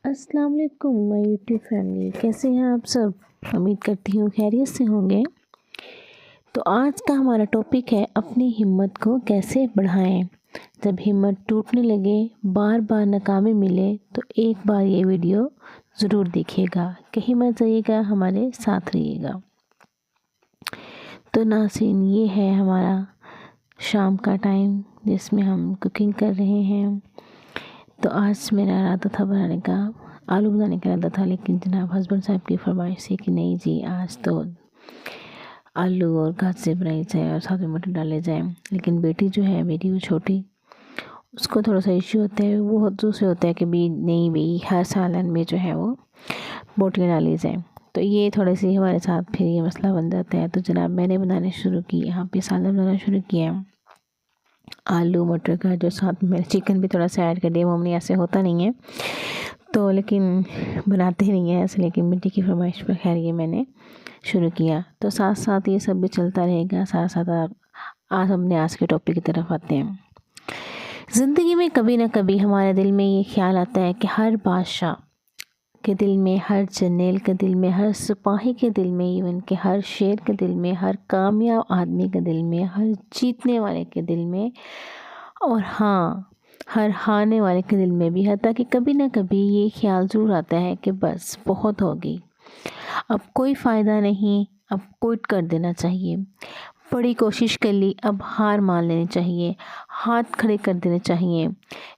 अस्सलाम वालेकुम my YouTube family, कैसे हैं आप सब। उम्मीद करती हूँ खैरियत से होंगे। तो आज का हमारा टॉपिक है अपनी हिम्मत को कैसे बढ़ाएं। जब हिम्मत टूटने लगे, बार बार नाकामी मिले, तो एक बार ये वीडियो ज़रूर देखिएगा, कहीं मत जाइएगा, हमारे साथ रहिएगा। तो नाज़रीन, ये है हमारा शाम का टाइम जिसमें हम कुकिंग कर रहे हैं। तो आज मेरा इरादा था बनाने का, आलू बनाने का इरादा था, लेकिन जनाब हस्बैंड साहब की फरमाइश थी कि नहीं जी, आज तो आलू और गाजर बनाई जाए और साथ में मटर डाले जाए। लेकिन बेटी जो है मेरी, वो छोटी, उसको थोड़ा सा इश्यू होता है। वो दूसरे होता है कि भी नहीं भी हर सालन में जो है वो बोटियाँ डाली जाए। तो ये थोड़े सी हमारे साथ फिर ये मसला बन जाता है। तो जनाब मैंने बनाने शुरू की, यहाँ पे सालन बनाना शुरू किया। आलू मटर का जो साथ में चिकन भी थोड़ा सा ऐड कर दिया। मम्मी ऐसे होता नहीं है तो, लेकिन बनाते ही नहीं है ऐसे, लेकिन बेटी की फरमाइश पर खैर ये मैंने शुरू किया। तो साथ साथ ये सब भी चलता रहेगा। साथ साथ आज हमने आज के टॉपिक की तरफ आते हैं। ज़िंदगी में कभी ना कभी हमारे दिल में ये ख्याल आता है कि हर बादशाह के दिल में, हर जर्नैल के दिल में, हर सिपाही के दिल में, इवन के हर शेर के दिल में, हर कामयाब आदमी के दिल में, हर जीतने वाले के दिल में, और हाँ, हर हारने वाले के दिल में भी, हत्ता कि कभी ना कभी ये ख्याल ज़रूर आता है कि बस बहुत हो गई, अब कोई फ़ायदा नहीं, अब क्विट कर देना चाहिए। बड़ी कोशिश कर ली, अब हार मान लेनी चाहिए, हाथ खड़े कर देने चाहिए।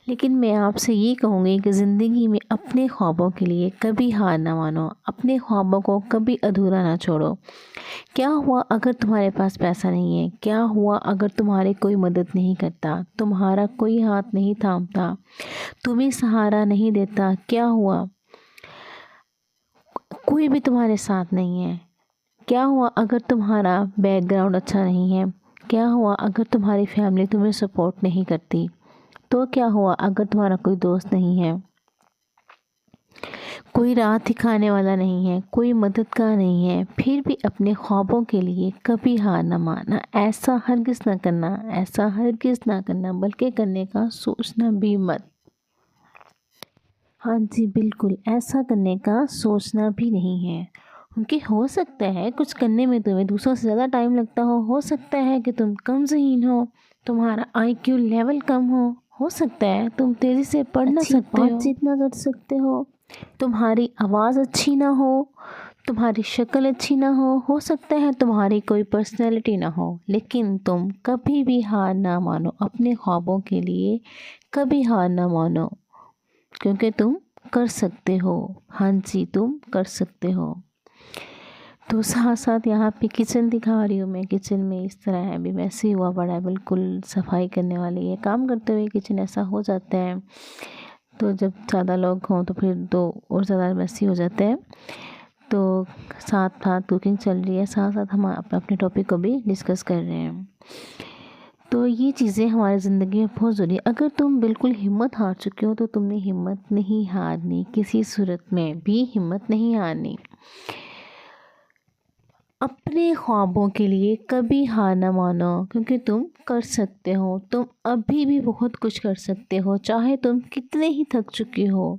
लेकिन मैं आपसे ये कहूँगी कि ज़िंदगी में अपने ख्वाबों के लिए कभी हार ना मानो, अपने ख्वाबों को कभी अधूरा ना छोड़ो। क्या हुआ अगर तुम्हारे पास पैसा नहीं है? क्या हुआ अगर तुम्हारी कोई मदद नहीं करता, तुम्हारा कोई हाथ नहीं थामता, तुम्हें सहारा नहीं देता? क्या हुआ कोई भी तुम्हारे साथ नहीं है? क्या हुआ अगर तुम्हारा बैकग्राउंड अच्छा नहीं है? क्या हुआ अगर तुम्हारी फैमिली तुम्हें सपोर्ट नहीं करती? तो क्या हुआ अगर तुम्हारा कोई दोस्त नहीं है, कोई राह दिखाने वाला नहीं है, कोई मददगार नहीं है? फिर भी अपने ख्वाबों के लिए कभी हार ना मानना। ऐसा हरगिज़ ना करना, ऐसा हरगिज़ ना करना, बल्कि करने का सोचना भी मत। हाँ जी, बिल्कुल ऐसा करने का सोचना भी नहीं है। क्योंकि हो सकता है कुछ करने में तुम्हें दूसरों से ज़्यादा टाइम लगता हो सकता है कि तुम कम ज़हीन हो, तुम्हारा आईक्यू लेवल कम हो सकता है तुम तेज़ी से पढ़ ना अच्छी सकते हो, बातचीत ना कर सकते हो, तुम्हारी आवाज़ अच्छी ना हो, तुम्हारी शक्ल अच्छी ना हो सकता है तुम्हारी कोई पर्सनैलिटी ना हो, लेकिन तुम कभी भी हार ना मानो अपने ख्वाबों के लिए, कभी हार ना मानो, क्योंकि तुम कर सकते हो। हाँ जी, तुम कर सकते हो। तो साथ साथ यहाँ पे किचन दिखा रही हूँ मैं। किचन में इस तरह है, अभी वैसे हुआ पड़ा है, बिल्कुल सफाई करने वाली है। काम करते हुए किचन ऐसा हो जाता है, तो जब ज़्यादा लोग हों तो फिर तो और ज़्यादा मैसी हो जाता है। तो साथ साथ कुकिंग चल रही है, साथ साथ हम अपने टॉपिक को भी डिस्कस कर रहे हैं। तो ये चीज़ें हमारी ज़िंदगी में बहुत ज़रूरी है। अगर तुम बिल्कुल हिम्मत हार चुके हो तो तुमने हिम्मत नहीं हारनी, किसी सूरत में भी हिम्मत नहीं हारनी। अपने ख्वाबों के लिए कभी हार ना मानो, क्योंकि तुम कर सकते हो। तुम अभी भी बहुत कुछ कर सकते हो, चाहे तुम कितने ही थक चुके हो,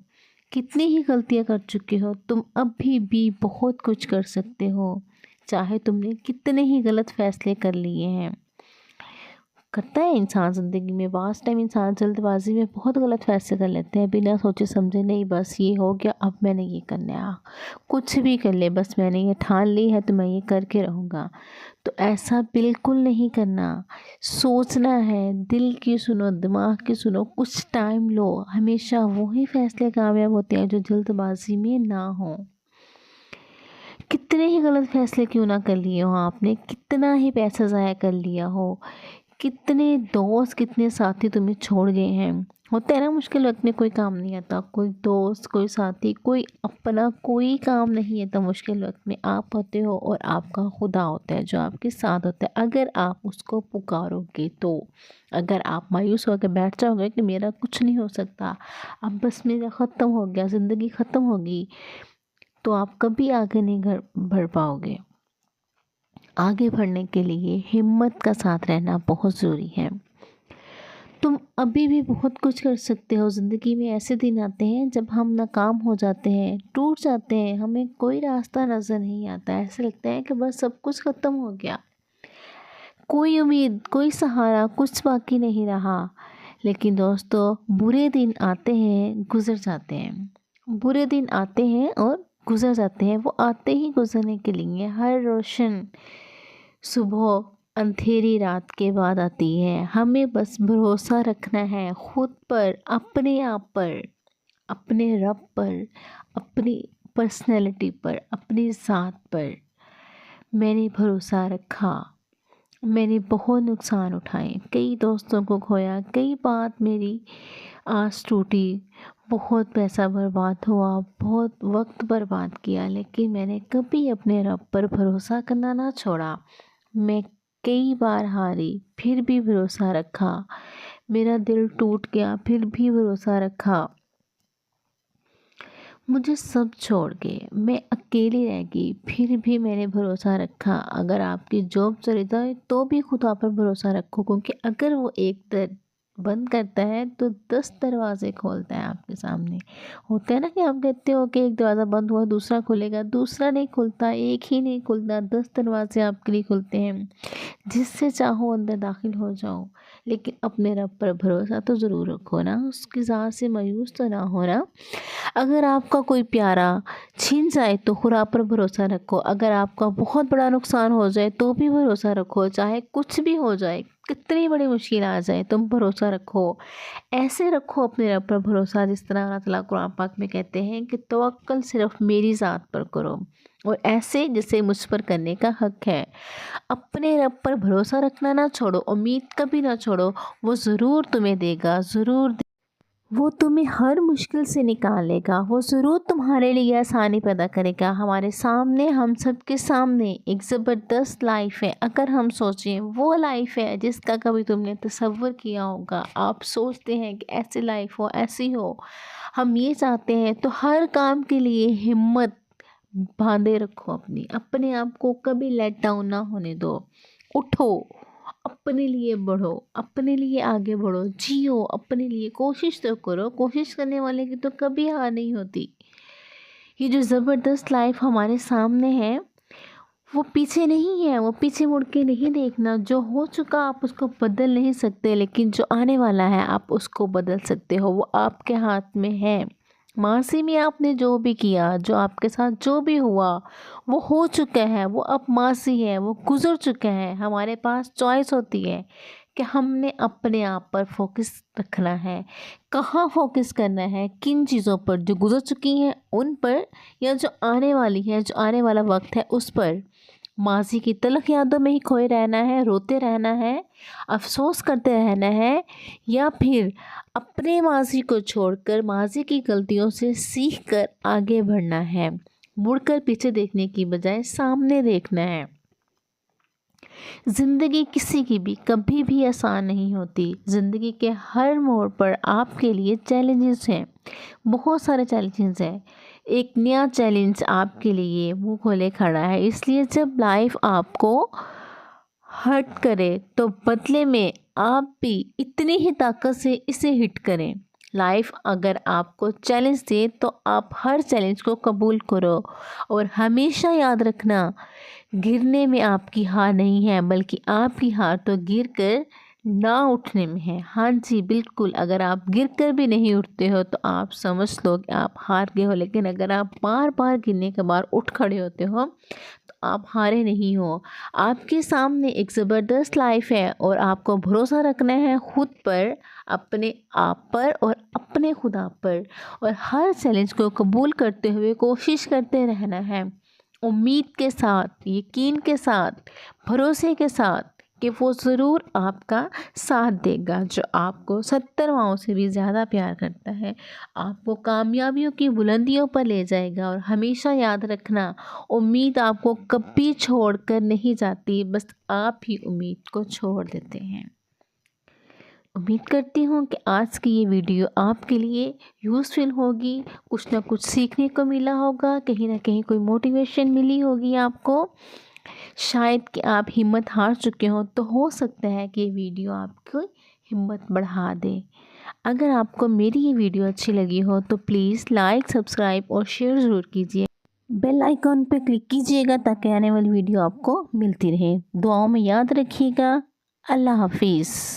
कितनी ही गलतियां कर चुके हो, तुम अभी भी बहुत कुछ कर सकते हो। चाहे तुमने कितने ही गलत फैसले कर लिए हैं। करता है इंसान ज़िंदगी में, वास्ट टाइम इंसान जल्दबाजी में बहुत गलत फैसले कर लेते हैं, बिना सोचे समझे। नहीं बस ये हो गया, अब मैंने ये करना है, कुछ भी कर ले, बस मैंने ये ठान ली है तो मैं ये करके रहूँगा। तो ऐसा बिल्कुल नहीं करना। सोचना है, दिल की सुनो, दिमाग की सुनो, कुछ टाइम लो। हमेशा वही फैसले कामयाब होते हैं जो जल्दबाजी में ना हो। कितने ही गलत फैसले क्यों ना कर लिए हो आपने, कितना ही पैसा ज़ाया कर लिया हो, कितने दोस्त, कितने साथी तुम्हें छोड़ गए हैं। होता है ना, मुश्किल वक्त में कोई काम नहीं आता, कोई दोस्त, कोई साथी, कोई अपना, कोई काम नहीं आता मुश्किल वक्त में। आप होते हो और आपका खुदा होता है जो आपके साथ होता है, अगर आप उसको पुकारोगे तो। अगर आप मायूस होकर बैठ जाओगे कि मेरा कुछ नहीं हो सकता, अब बस मेरा ख़त्म हो गया, ज़िंदगी ख़त्म होगी, तो आप कभी आगे नहीं बढ़ पाओगे। आगे बढ़ने के लिए हिम्मत का साथ रहना बहुत ज़रूरी है। तुम अभी भी बहुत कुछ कर सकते हो। ज़िंदगी में ऐसे दिन आते हैं जब हम नाकाम हो जाते हैं, टूट जाते हैं, हमें कोई रास्ता नज़र नहीं आता, ऐसा लगता है कि बस सब कुछ ख़त्म हो गया, कोई उम्मीद, कोई सहारा, कुछ बाकी नहीं रहा। लेकिन दोस्तों, बुरे दिन आते हैं, गुज़र जाते हैं। बुरे दिन आते हैं और गुज़र जाते हैं। वो आते ही गुज़रने के लिए। हर रोशन सुबह अंधेरी रात के बाद आती है। हमें बस भरोसा रखना है खुद पर, अपने आप पर, अपने रब पर, अपनी पर्सनैलिटी पर, अपनी ज़ात पर। मैंने भरोसा रखा, मैंने बहुत नुकसान उठाए, कई दोस्तों को खोया, कई बार मेरी आस टूटी, बहुत पैसा बर्बाद हुआ, बहुत वक्त बर्बाद किया, लेकिन मैंने कभी अपने रब पर भरोसा करना ना छोड़ा। मैं कई बार हारी, फिर भी भरोसा रखा। मेरा दिल टूट गया, फिर भी भरोसा रखा। मुझे सब छोड़ के मैं अकेली रह गई, फिर भी मैंने भरोसा रखा। अगर आपकी जॉब चली जाए तो भी खुदा पर भरोसा रखो, क्योंकि अगर वो एक दर बंद करता है तो 10 दरवाजे खोलता है आपके सामने। होता है ना कि आप कहते हो कि एक दरवाज़ा बंद हुआ दूसरा खुलेगा, दूसरा नहीं खुलता, एक ही नहीं खुलता, 10 दरवाजे आपके लिए खुलते हैं। जिससे चाहो अंदर दाखिल हो जाओ, लेकिन अपने रब पर भरोसा तो ज़रूर रखो ना, उसकी ज़ात से मायूस तो ना हो ना। अगर आपका कोई प्यारा छीन जाए तो खुदा पर भरोसा रखो। अगर आपका बहुत बड़ा नुकसान हो जाए तो भी भरोसा रखो। चाहे कुछ भी हो जाए, कितनी बड़ी मुश्किल आ जाए, तुम भरोसा रखो। ऐसे रखो अपने रब पर भरोसा जिस तरह अल्लाह ताला कुरान पाक में कहते हैं कि तवक्कल सिर्फ मेरी ज़ात पर करो, और ऐसे जिसे मुझ पर करने का हक है। अपने रब पर भरोसा रखना ना छोड़ो, उम्मीद कभी ना छोड़ो। वो ज़रूर तुम्हें देगा, ज़रूर वो तुम्हें हर मुश्किल से निकालेगा, वो ज़रूर तुम्हारे लिए आसानी पैदा करेगा। हमारे सामने, हम सब के सामने एक ज़बरदस्त लाइफ है। अगर हम सोचें, वो लाइफ है जिसका कभी तुमने तसव्वुर किया होगा। आप सोचते हैं कि ऐसी लाइफ हो, ऐसी हो, हम ये चाहते हैं। तो हर काम के लिए हिम्मत बांधे रखो अपनी, अपने आप को कभी लेट डाउन ना होने दो। उठो, अपने लिए बढ़ो, अपने लिए आगे बढ़ो, जियो अपने लिए, कोशिश तो करो। कोशिश करने वाले की तो कभी हार नहीं होती। ये जो ज़बरदस्त लाइफ हमारे सामने है, वो पीछे नहीं है, वो पीछे मुड़ के नहीं देखना। जो हो चुका आप उसको बदल नहीं सकते, लेकिन जो आने वाला है आप उसको बदल सकते हो। वो आपके हाथ में है। मासी में आपने जो भी किया, जो आपके साथ जो भी हुआ, वो हो चुका है, वो अब मासी है, वो गुज़र चुका है। हमारे पास चॉइस होती है कि हमने अपने आप पर फोकस रखना है, कहाँ फोकस करना है, किन चीज़ों पर, जो गुज़र चुकी हैं उन पर, या जो आने वाली है, जो आने वाला वक्त है उस पर। माजी की तलख यादों में ही खोए रहना है, रोते रहना है, अफसोस करते रहना है, या फिर अपने माजी को छोड़कर माजी की गलतियों से सीख कर आगे बढ़ना है। मुड़कर पीछे देखने की बजाय सामने देखना है। ज़िंदगी किसी की भी कभी भी आसान नहीं होती। ज़िंदगी के हर मोड़ पर आपके लिए चैलेंजेस हैं, बहुत सारे चैलेंजेस हैं। एक नया चैलेंज आपके लिए मुंह खोले खड़ा है। इसलिए जब लाइफ आपको हर्ट करे तो बदले में आप भी इतनी ही ताकत से इसे हिट करें। लाइफ अगर आपको चैलेंज दे तो आप हर चैलेंज को कबूल करो, और हमेशा याद रखना, गिरने में आपकी हार नहीं है, बल्कि आपकी हार तो गिर कर ना उठने में है। हाँ जी, बिल्कुल। अगर आप गिर कर भी नहीं उठते हो तो आप समझ लो कि आप हार गए हो, लेकिन अगर आप बार बार गिरने के बाद उठ खड़े होते हो तो आप हारे नहीं हो। आपके सामने एक ज़बरदस्त लाइफ है, और आपको भरोसा रखना है खुद पर, अपने आप पर और अपने खुदा पर, और हर चैलेंज को कबूल करते हुए कोशिश करते रहना है, उम्मीद के साथ, यकीन के साथ, भरोसे के साथ कि वो ज़रूर आपका साथ देगा, जो आपको 70 माओं से भी ज़्यादा प्यार करता है। आपको कामयाबियों की बुलंदियों पर ले जाएगा। और हमेशा याद रखना, उम्मीद आपको कभी छोड़ कर नहीं जाती, बस आप ही उम्मीद को छोड़ देते हैं। उम्मीद करती हूँ कि आज की ये वीडियो आपके लिए यूज़फुल होगी, कुछ ना कुछ सीखने को मिला होगा, कहीं ना कहीं कोई मोटिवेशन मिली होगी आपको। शायद कि आप हिम्मत हार चुके हो, तो हो सकता है कि ये वीडियो आपको हिम्मत बढ़ा दे। अगर आपको मेरी ये वीडियो अच्छी लगी हो तो प्लीज़ लाइक, सब्सक्राइब और शेयर ज़रूर कीजिए। बेल आइकॉन पे क्लिक कीजिएगा ताकि आने वाली वीडियो आपको मिलती रहे। दुआओं में याद रखिएगा। अल्लाह हाफिज़।